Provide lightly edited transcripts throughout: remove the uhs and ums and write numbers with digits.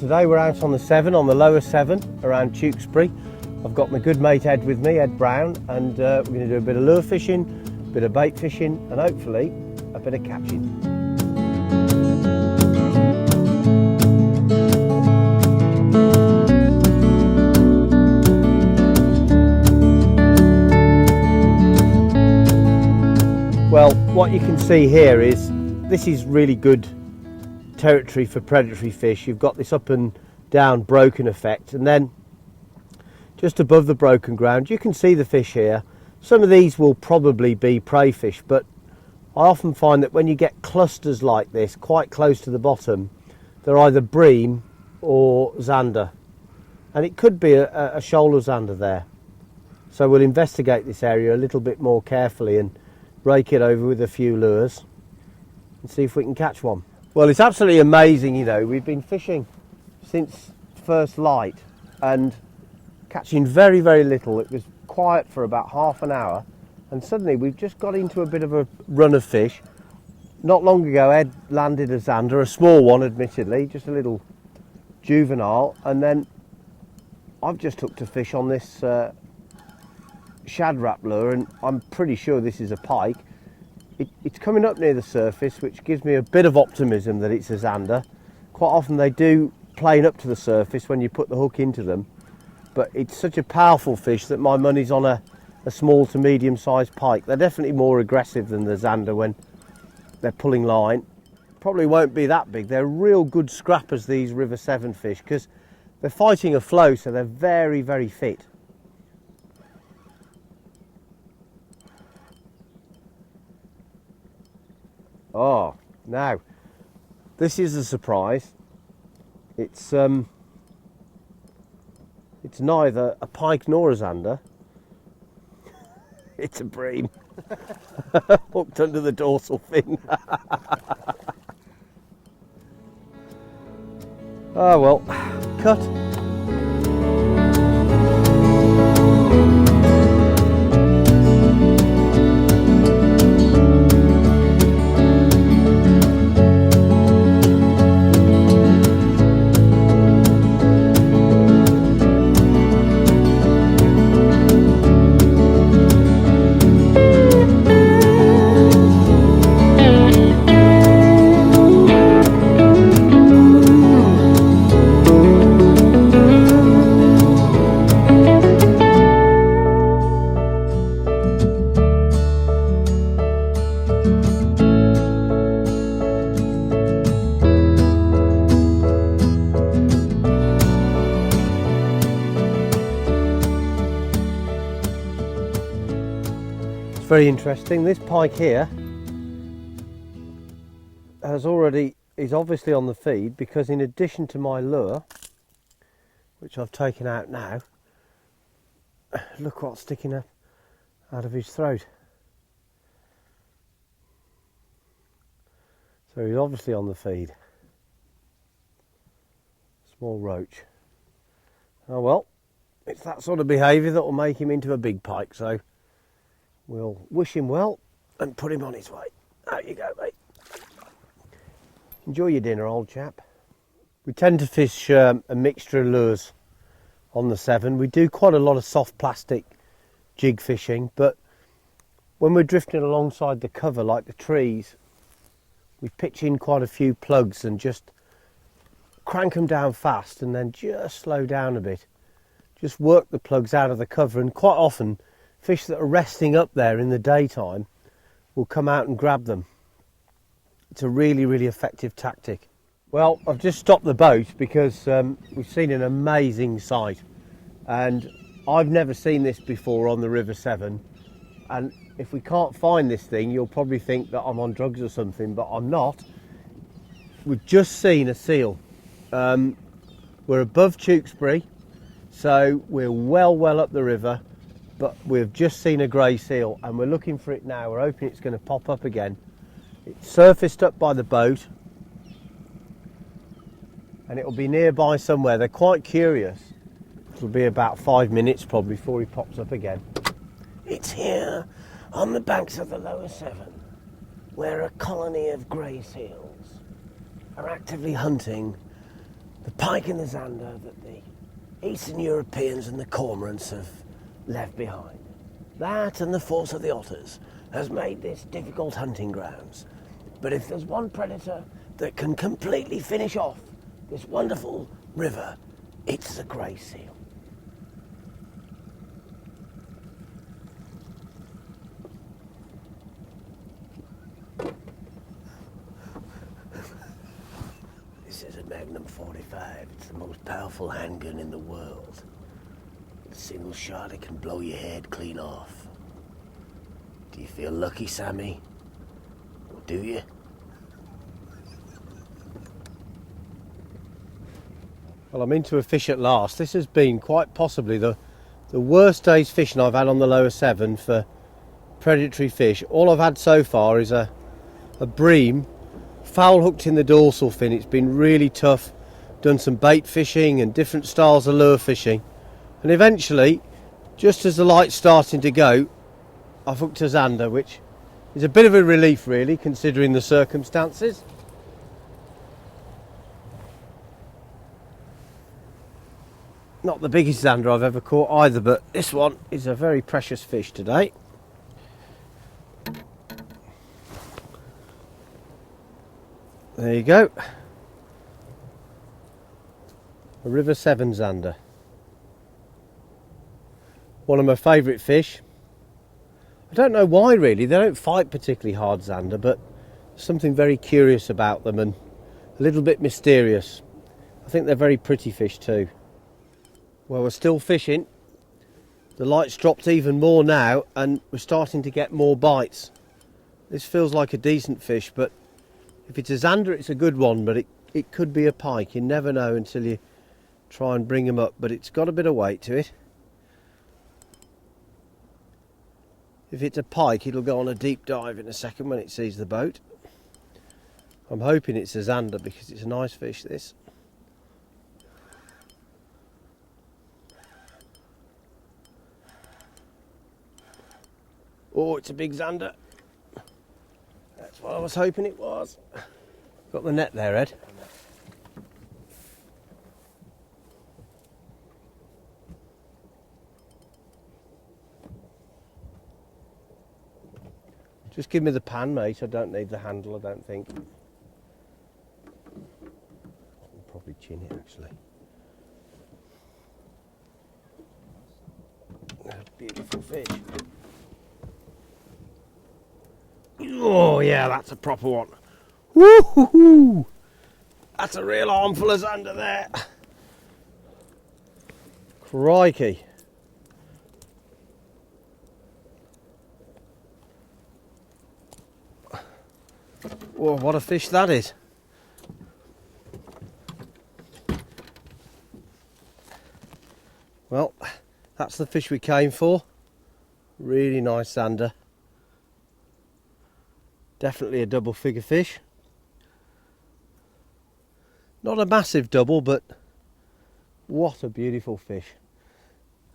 today we're out on the Severn, on the lower Severn, around Tewkesbury. I've got my good mate Ed with me, Ed Brown, and we're going to do a bit of lure fishing, a bit of bait fishing, and hopefully a bit of catching. Well, what you can see here is this is really good territory for predatory fish. You've got this up and down broken effect, and then just above the broken ground you can see the fish here. Some of these will probably be prey fish, but I often find that when you get clusters like this quite close to the bottom, they're either bream or zander, and it could be a shoal of zander there. So we'll investigate this area a little bit more carefully and rake it over with a few lures and see if we can catch one. Well, it's absolutely amazing, you know, we've been fishing since first light and catching very, very little. It was quiet for about half an hour, and suddenly we've just got into a bit of a run of fish. Not long ago, Ed landed a zander, a small one admittedly, just a little juvenile, and then I've just hooked a fish on this shad wrap lure, and I'm pretty sure this is a pike. It's coming up near the surface, which gives me a bit of optimism that it's a zander. Quite often they do plane up to the surface when you put the hook into them, but it's such a powerful fish that my money's on a small to medium sized pike. They're definitely more aggressive than the zander when they're pulling line. Probably won't be that big. They're real good scrappers, these River Severn fish, because they're fighting a flow, so they're very, very fit. Oh, now this is a surprise. It's neither a pike nor a zander. It's a bream. Hooked under the dorsal fin. Oh well, cut. Very interesting. This pike here is obviously on the feed, because in addition to my lure, which I've taken out now, look what's sticking up out of his throat. So he's obviously on the feed. Small roach. Oh well, it's that sort of behaviour that will make him into a big pike, so we'll wish him well and put him on his way. Out you go, mate. Enjoy your dinner, old chap. We tend to fish a mixture of lures on the Severn. We do quite a lot of soft plastic jig fishing, but when we're drifting alongside the cover like the trees, we pitch in quite a few plugs and just crank them down fast and then just slow down a bit. Just work the plugs out of the cover, and quite often fish that are resting up there in the daytime will come out and grab them. It's a really, really effective tactic. Well, I've just stopped the boat because we've seen an amazing sight, and I've never seen this before on the River Severn, and if we can't find this thing you'll probably think that I'm on drugs or something, but I'm not. We've just seen a seal. We're above Tewkesbury, so we're well up the river, but we've just seen a grey seal and we're looking for it now. We're hoping it's going to pop up again. It's surfaced up by the boat and it'll be nearby somewhere. They're quite curious. It'll be about 5 minutes probably before he pops up again. It's here on the banks of the lower Severn, where a colony of grey seals are actively hunting The pike and the zander that the Eastern Europeans and the cormorants have left behind. That and the force of the otters has made this difficult hunting grounds. But if there's one predator that can completely finish off this wonderful river, it's the grey seal. This is a Magnum 45. It's the most powerful handgun in the world. With a single shot, it can blow your head clean off. Do you feel lucky, Sammy? Or do you? Well, I'm into a fish at last. This has been quite possibly the worst day's fishing I've had on the lower Severn for predatory fish. All I've had so far is a bream foul hooked in the dorsal fin. It's been really tough. Done some bait fishing and different styles of lure fishing, and eventually, just as the light's starting to go, I've hooked a zander, which is a bit of a relief really, considering the circumstances. Not the biggest zander I've ever caught either, but this one is a very precious fish today. There you go. A River Severn zander. One of my favourite fish. I don't know why really, they don't fight particularly hard, zander, but there's something very curious about them and a little bit mysterious. I think they're very pretty fish too. Well, we're still fishing. The light's dropped even more now and we're starting to get more bites. This feels like a decent fish, but if it's a zander it's a good one, but it could be a pike. You never know until you try and bring them up, but it's got a bit of weight to it. If it's a pike, it'll go on a deep dive in a second when it sees the boat. I'm hoping it's a zander because it's a nice fish, this. Oh, it's a big zander. That's what I was hoping it was. Got the net there, Ed. Just give me the pan, mate. I don't need the handle, I don't think. I'll probably chin it, actually. Beautiful fish. Oh, yeah, that's a proper one. Woo-hoo-hoo! That's a real armful of zander there. Crikey. Whoa, what a fish that is. Well, that's the fish we came for. Really nice zander. Definitely a double figure fish. Not a massive double, but what a beautiful fish.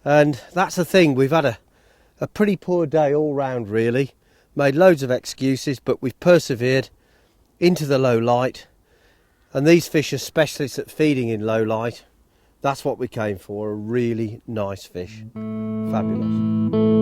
And that's the thing, we've had a pretty poor day all round really. Made loads of excuses, but we've persevered into the low light, and these fish are specialists at feeding in low light. That's what we came for, a really nice fish. Fabulous.